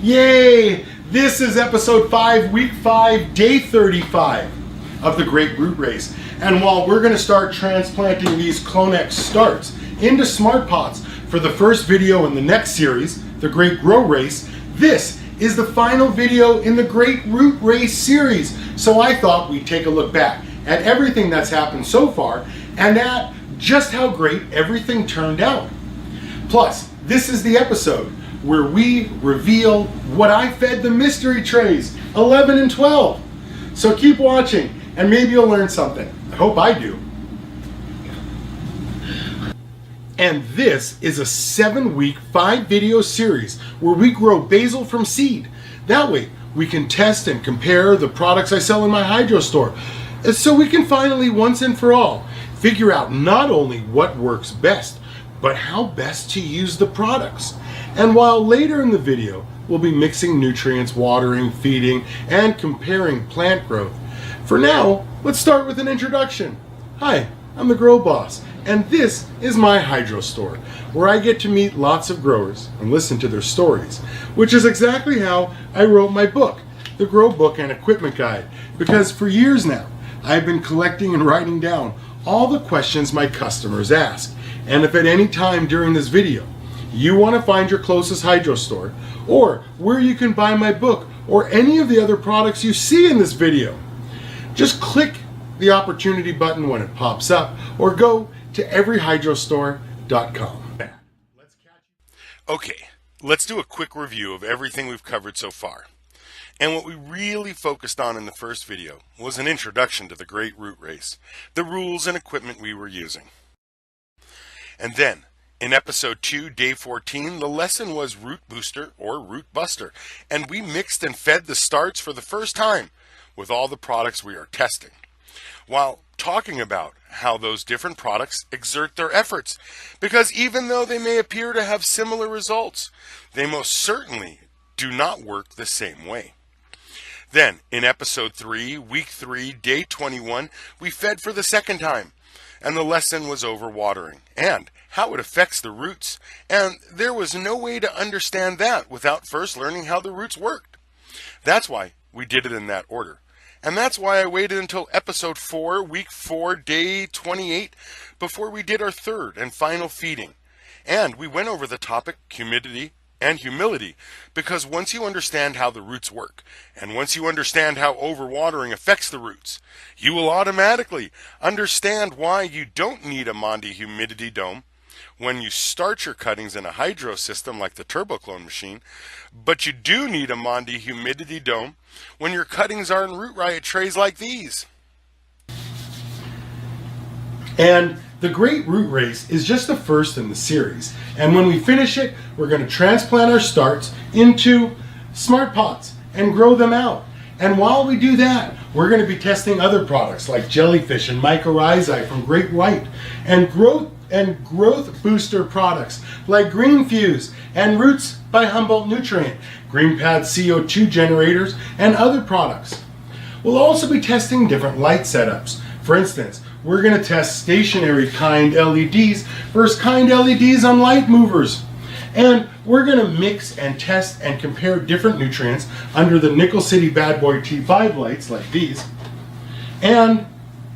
Yay! This is episode 5, week 5, day 35 of the Great Root Race. And while we're going to start transplanting these Clonex starts into smart pots for the first video in the next series, the Great Grow Race, this is the final video in the Great Root Race series. So I thought we'd take a look back at everything that's happened so far and at just how great everything turned out. Plus, this is the episode where we reveal what I fed the mystery trays, 11 and 12. So keep watching and maybe you'll learn something. I hope I do. And this is a 7-week, 5-video series where we grow basil from seed. That way we can test and compare the products I sell in my hydro store, so we can finally, once and for all, figure out not only what works best, but how best to use the products. And while later in the video we'll be mixing nutrients, watering, feeding, and comparing plant growth, for now, let's start with an introduction. Hi, I'm the Grow Boss, and this is my hydro store, where I get to meet lots of growers and listen to their stories, which is exactly how I wrote my book, The Grow Book and Equipment Guide, because for years now, I've been collecting and writing down all the questions my customers ask. And if at any time during this video, you want to find your closest hydro store, or where you can buy my book, or any of the other products you see in this video, just click the opportunity button when it pops up, or go to everyhydrostore.com. Okay, let's do a quick review of everything we've covered so far. And what we really focused on in the first video was an introduction to the Great Root Race, the rules and equipment we were using. And then, in episode 2, day 14, the lesson was Root Booster or Root Buster, and we mixed and fed the starts for the first time with all the products we are testing, while talking about how those different products exert their efforts, because even though they may appear to have similar results, they most certainly do not work the same way. Then, in episode 3, week 3, day 21, we fed for the second time, and the lesson was overwatering and how it affects the roots, and there was no way to understand that without first learning how the roots worked. That's why we did it in that order. And that's why I waited until episode 4, week 4, day 28, before we did our third and final feeding. And we went over the topic humidity and humility, because once you understand how the roots work, and once you understand how overwatering affects the roots, you will automatically understand why you don't need a Mondi humidity dome when you start your cuttings in a hydro system like the TurboClone machine, but you do need a Mondi humidity dome when your cuttings are in Root Riot trays like these. And the Great Root Race is just the first in the series. And when we finish it, we're going to transplant our starts into smart pots and grow them out. And while we do that, we're going to be testing other products like Jellyfish and Mycorrhizae from Great White, and growth booster products like Green Fuse and Roots by Humboldt Nutrient, Green Pad CO2 generators, and other products. We'll also be testing different light setups. For instance, we're going to test stationary kind LEDs versus kind LEDs on light movers. And we're going to mix and test and compare different nutrients under the Nickel City Bad Boy T5 lights like these, and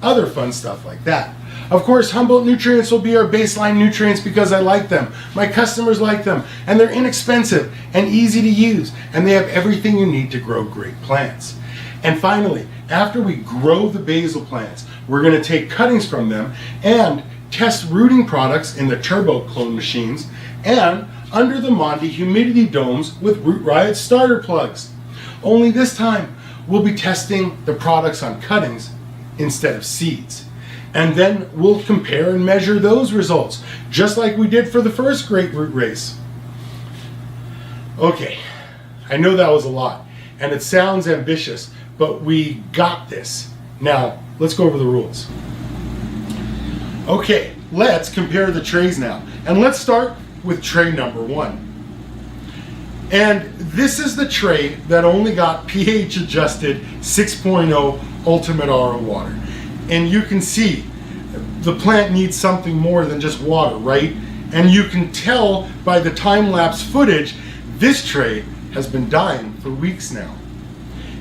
other fun stuff like that. Of course, Humboldt Nutrients will be our baseline nutrients because I like them, my customers like them, and they're inexpensive and easy to use, and they have everything you need to grow great plants. And finally, after we grow the basil plants, we're going to take cuttings from them and test rooting products in the TurboClone machines and under the Mondi humidity domes with Root Riot starter plugs. Only this time, we'll be testing the products on cuttings instead of seeds. And then we'll compare and measure those results, just like we did for the first Great Root Race. Okay, I know that was a lot, and it sounds ambitious, but we got this. Now, let's go over the rules. Okay, let's compare the trays now. And let's start with tray number 1. And this is the tray that only got pH adjusted 6.0 Ultimate RO water. And you can see the plant needs something more than just water, right? And you can tell by the time-lapse footage, this tray has been dying for weeks now.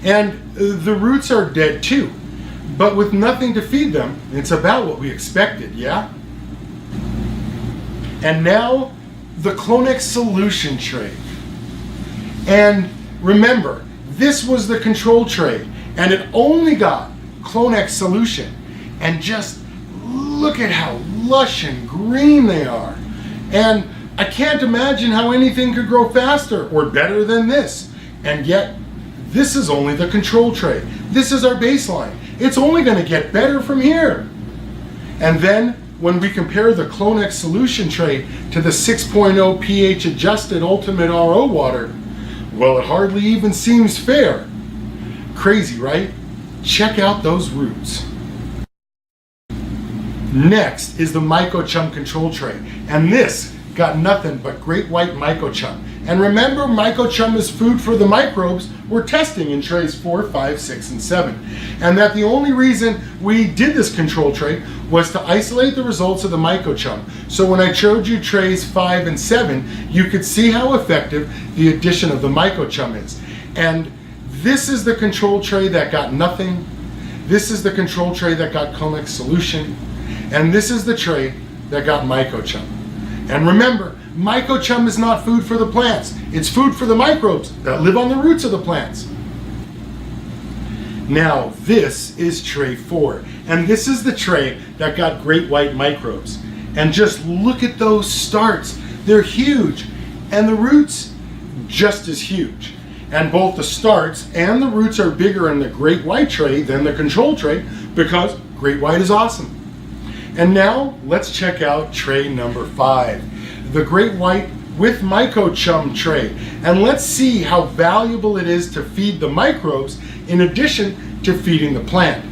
And the roots are dead too. But with nothing to feed them, it's about what we expected, yeah? And now, the Clonex solution tray. And remember, this was the control tray, and it only got Clonex solution. And just look at how lush and green they are. And I can't imagine how anything could grow faster or better than this. And yet, this is only the control tray. This is our baseline. It's only going to get better from here. And then, when we compare the Clonex solution tray to the 6.0 pH adjusted Ultimate RO water, well, it hardly even seems fair. Crazy, right? Check out those roots. Next is the Mycochum control tray, and this got nothing but great white Mycochum. And remember, Mycochum is food for the microbes we're testing in trays 4, 5, 6, and 7. And that the only reason we did this control tray was to isolate the results of the Mycochum. So when I showed you trays 5 and 7, you could see how effective the addition of the Mycochum is. And this is the control tray that got nothing. This is the control tray that got Clonex solution. And this is the tray that got Mycochum. And remember, Mycochum is not food for the plants. It's food for the microbes that live on the roots of the plants. Now, this is tray 4. And this is the tray that got great white microbes. And just look at those starts. They're huge. And the roots, just as huge. And both the starts and the roots are bigger in the great white tray than the control tray because great white is awesome. And now, let's check out tray number 5, the great white with Mycochum tray. And let's see how valuable it is to feed the microbes in addition to feeding the plant.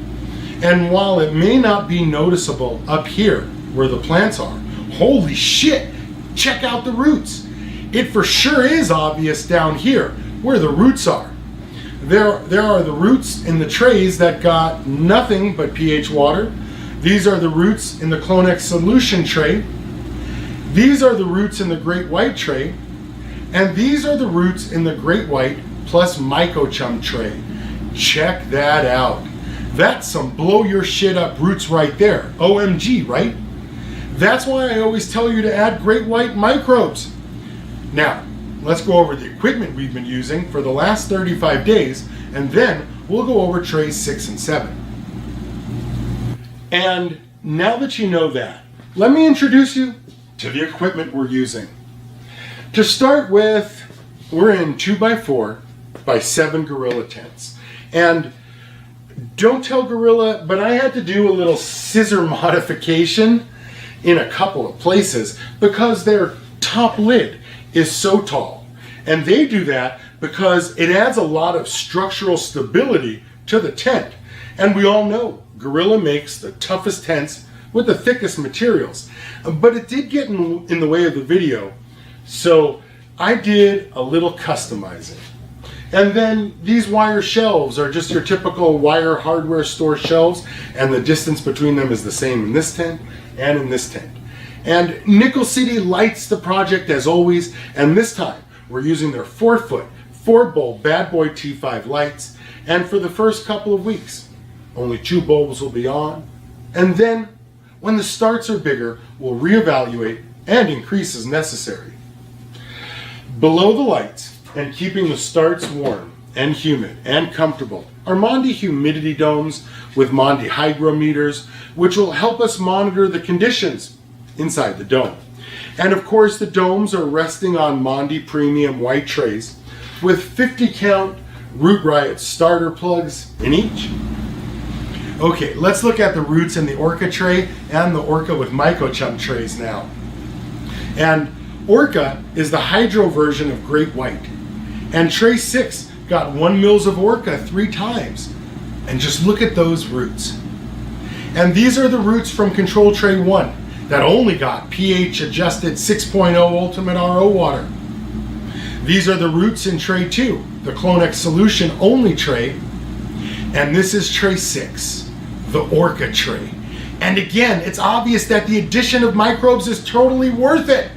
And while it may not be noticeable up here where the plants are, holy shit, check out the roots. It for sure is obvious down here where the roots are. There are the roots in the trays that got nothing but pH water. These are the roots in the Clonex solution tray. These are the roots in the great white tray. And these are the roots in the great white plus Mycochum tray. Check that out. That's some blow your shit up roots right there. OMG, right? That's why I always tell you to add great white microbes. Now, let's go over the equipment we've been using for the last 35 days, and then we'll go over trays 6 and 7. And now that you know that, let me introduce you to the equipment we're using. To start with, we're in 2x4 by 7 Gorilla tents. And don't tell Gorilla, but I had to do a little scissor modification in a couple of places because their top lid is so tall. And they do that because it adds a lot of structural stability to the tent. And we all know Gorilla makes the toughest tents with the thickest materials. But it did get in the way of the video, so I did a little customizing. And then these wire shelves are just your typical wire hardware store shelves, and the distance between them is the same in this tent and in this tent. And Nickel City lights the project as always, and this time we're using their 4-foot, 4-bulb Bad Boy T5 lights, and for the first couple of weeks, only 2 bulbs will be on, and then when the starts are bigger, we'll reevaluate and increase as necessary. Below the lights, and keeping the starts warm and humid and comfortable, are Mondi humidity domes with Mondi hygrometers, which will help us monitor the conditions inside the dome. And of course, the domes are resting on Mondi premium white trays with 50 count Root Riot starter plugs in each. Okay, let's look at the roots in the Orca tray and the Orca with Mycochum trays now. And Orca is the hydro version of Great White. And tray 6 got 1 mils of Orca 3 times. And just look at those roots. And these are the roots from control tray 1 that only got pH adjusted 6.0 Ultimate RO water. These are the roots in tray 2, the Clonex solution only tray. And this is tray 6, the Orca tray. And again, it's obvious that the addition of microbes is totally worth it.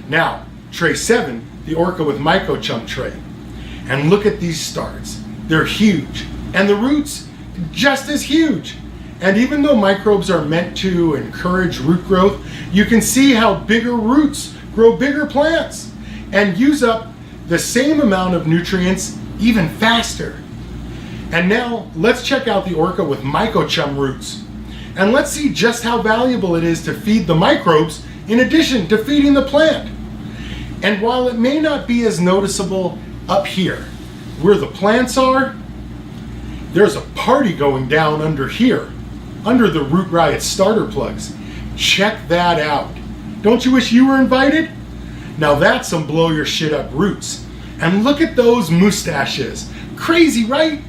Now, tray 7, the Orca with Mycochum tray. And look at these starts. They're huge. And the roots, just as huge. And even though microbes are meant to encourage root growth, you can see how bigger roots grow bigger plants and use up the same amount of nutrients even faster. And now let's check out the orca with mycochum roots. And let's see just how valuable it is to feed the microbes in addition to feeding the plant. And while it may not be as noticeable up here where the plants are, there's a party going down under here, under the Root Riot starter plugs. Check that out. Don't you wish you were invited? Now that's some blow your shit up roots. And look at those mustaches. Crazy, right?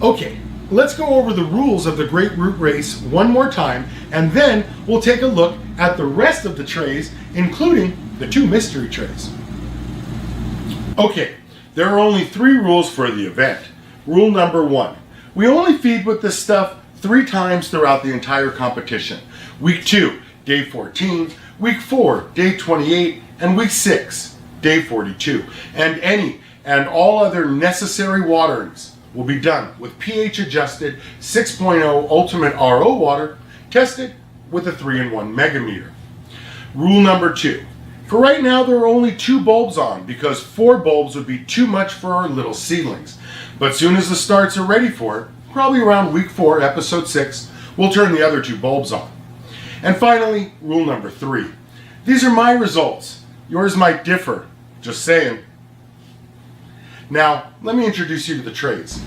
Okay, let's go over the rules of the Great Root Race one more time, and then we'll take a look at the rest of the trays, including the 2 mystery trays. Okay, there are only 3 rules for the event. Rule number 1, we only feed with this stuff 3 times throughout the entire competition. Week 2, day 14, week 4, day 28, and week 6, day 42. And any and all other necessary waterings will be done with pH adjusted 6.0 Ultimate RO water tested with a 3-in-1 megameter. Rule number 2. For right now there are only 2 bulbs on because 4 bulbs would be too much for our little seedlings. But soon as the starts are ready for it, probably around week 4, episode 6, we'll turn the other 2 bulbs on. And finally, rule number 3. These are my results. Yours might differ. Just saying. Now, let me introduce you to the trays.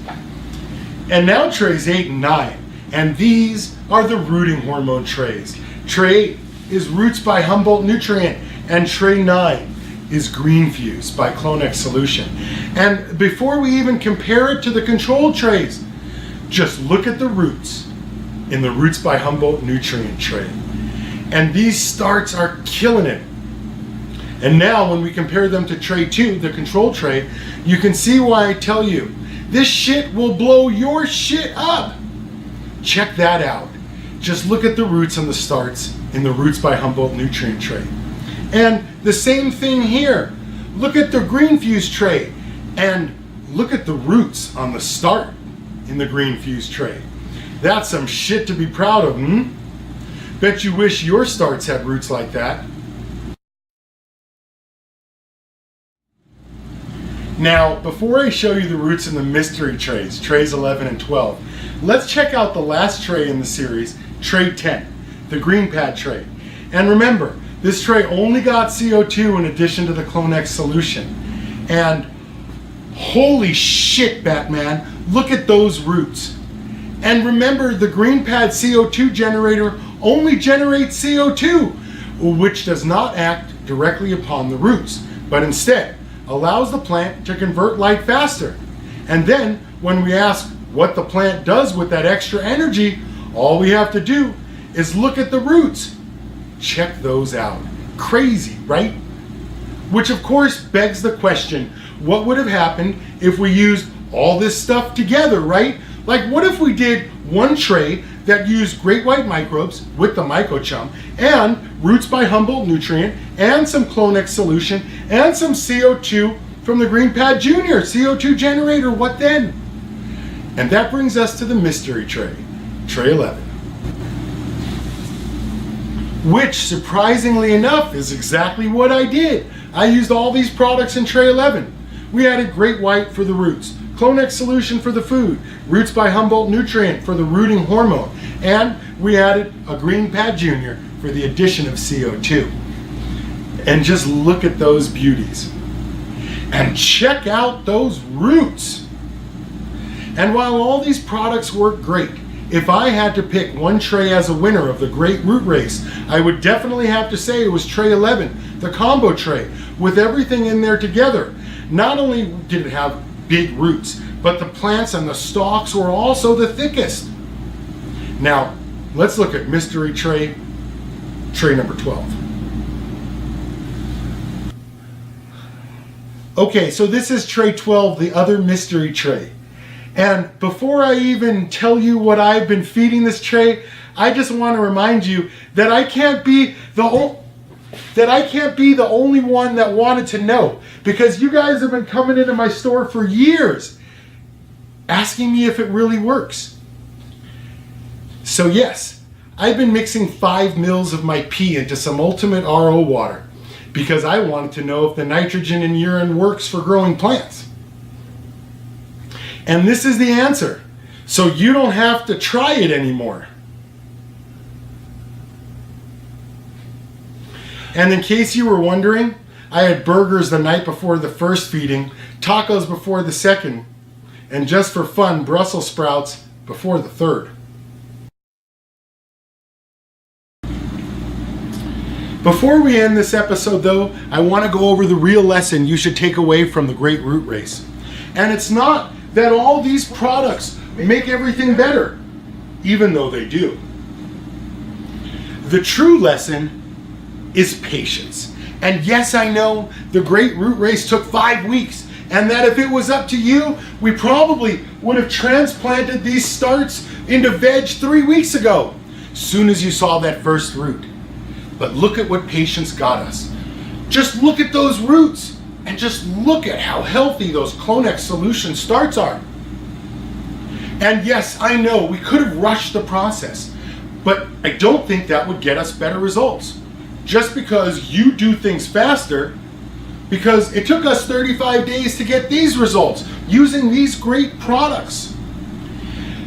And now trays 8 and 9. And these are the rooting hormone trays. Tray 8 is Roots by Humboldt Nutrient, and tray 9 is Green Fuse by Clonex Solution. And before we even compare it to the control trays, just look at the roots in the Roots by Humboldt Nutrient tray. And these starts are killing it. And now when we compare them to tray 2, the control tray, you can see why I tell you, this shit will blow your shit up. Check that out. Just look at the roots and the starts in the Roots by Humboldt Nutrient tray. And the same thing here. Look at the Green Fuse tray and look at the roots on the start in the Green Fuse tray. That's some shit to be proud of, hmm? Bet you wish your starts had roots like that. Now, before I show you the roots in the mystery trays, trays 11 and 12, let's check out the last tray in the series, tray 10, the green pad tray. And remember, this tray only got CO2 in addition to the Clonex solution. And holy shit, Batman, look at those roots. And remember, the green pad CO2 generator only generates CO2, which does not act directly upon the roots, but instead allows the plant to convert light faster. And then when we ask what the plant does with that extra energy, all we have to do is look at the roots. Check those out. Crazy, right? Which of course begs the question, what would have happened if we used all this stuff together, right? Like what if we did one tray that used great white microbes with the mycochum and Roots by Humboldt Nutrient and some Clonex solution and some CO2 from the Green Pad Junior CO2 generator, what then? And that brings us to the mystery tray, tray 11. Which, surprisingly enough, is exactly what I did. I used all these products in tray 11. We added Great White for the roots, Clonex solution for the food, Roots by Humboldt Nutrient for the rooting hormone, and we added a Green Pad Junior for the addition of CO2. And just look at those beauties. And check out those roots. And while all these products work great, if I had to pick one tray as a winner of the Great Root Race, I would definitely have to say it was tray 11, the combo tray, with everything in there together. Not only did it have big roots, but the plants and the stalks were also the thickest. Now, let's look at mystery tray, tray number 12. Okay, so this is tray 12, the other mystery tray. And before I even tell you what I've been feeding this tray, I just want to remind you that I can't be the that I can't be the only one that wanted to know, because you guys have been coming into my store for years asking me if it really works. So yes, I've been mixing 5 mils of my pee into some Ultimate RO water because I wanted to know if the nitrogen in urine works for growing plants. And this is the answer. So you don't have to try it anymore. And in case you were wondering, I had burgers the night before the first feeding, tacos before the second, and just for fun, Brussels sprouts before the third. Before we end this episode though, I want to go over the real lesson you should take away from the Great Root Race. And it's not that all these products make everything better, even though they do. The true lesson is patience. And yes, I know the Great Root Race took 5 weeks, and that if it was up to you, we probably would have transplanted these starts into veg 3 weeks ago, soon as you saw that first root. But look at what patience got us. Just look at those roots, and just look at how healthy those Clonex Solution starts are. And yes, I know we could have rushed the process, but I don't think that would get us better results. Just because you do things faster, because it took us 35 days to get these results using these great products.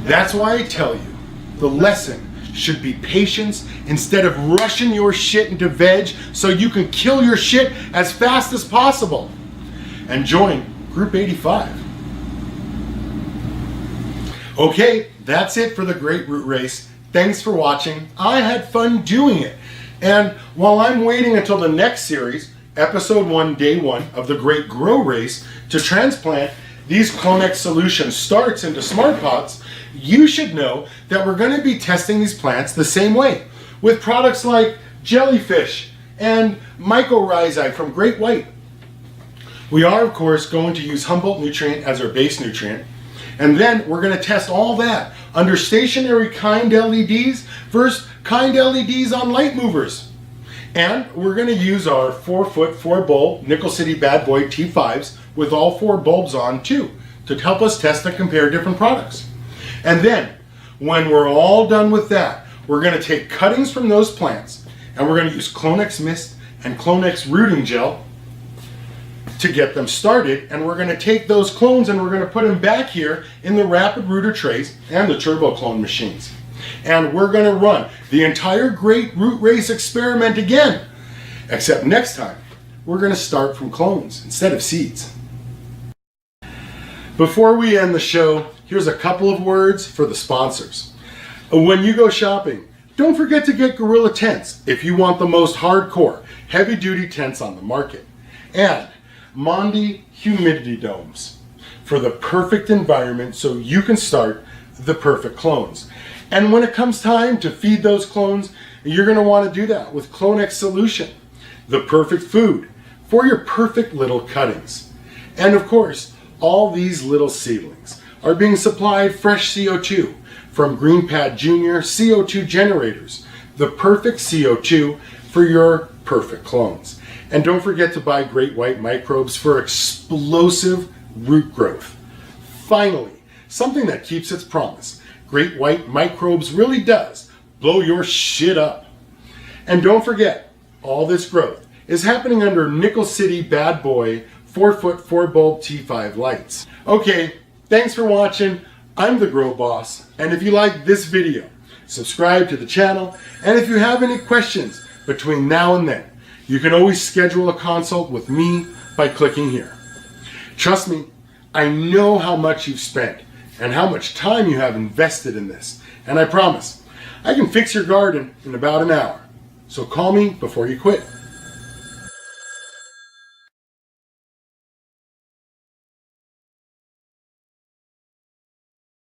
That's why I tell you, the lesson should be patience instead of rushing your shit into veg so you can kill your shit as fast as possible. And join Group 85. Okay, that's it for the Great Root Race. Thanks for watching. I had fun doing it. And while I'm waiting until the next series, Episode 1, Day 1 of the Great Grow Race, to transplant these Clonex Solution starts into Smart Pots, you should know that we're going to be testing these plants the same way, with products like Jellyfish and Mycorrhizae from Great White. We are, of course, going to use Humboldt Nutrient as our base nutrient, and then we're going to test all that under stationary kind LEDs versus kind LEDs on light movers. And we're going to use our 4-foot 4-bulb Nickel City Bad Boy T5s with all 4 bulbs on too, to help us test and compare different products. And then, when we're all done with that, we're going to take cuttings from those plants, and we're going to use Clonex Mist and Clonex Rooting Gel to get them started, and we're going to take those clones and we're going to put them back here in the Rapid Rooter trays and the Turbo Clone machines. And we're going to run the entire Great Root Race experiment again, except next time we're going to start from clones instead of seeds. Before we end the show, here's a couple of words for the sponsors. When you go shopping, don't forget to get Gorilla Tents if you want the most hardcore, heavy-duty tents on the market. And Mondi humidity domes for the perfect environment so you can start the perfect clones. And when it comes time to feed those clones, you're going to want to do that with Clonex Solution, the perfect food for your perfect little cuttings. And of course, all these little seedlings are being supplied fresh CO2 from GreenPad Junior CO2 generators, the perfect CO2 for your perfect clones. And don't forget to buy Great White microbes for explosive root growth. Finally, something that keeps its promise. Great White microbes really does blow your shit up. And don't forget, all this growth is happening under Nickel City Bad Boy 4-foot 4-bulb T5 lights. Okay, thanks for watching. I'm the Grow Boss, and if you like this video, subscribe to the channel, and if you have any questions between now and then, you can always schedule a consult with me by clicking here. Trust me, I know how much you've spent and how much time you have invested in this, and I promise, I can fix your garden in about an hour. So call me before you quit.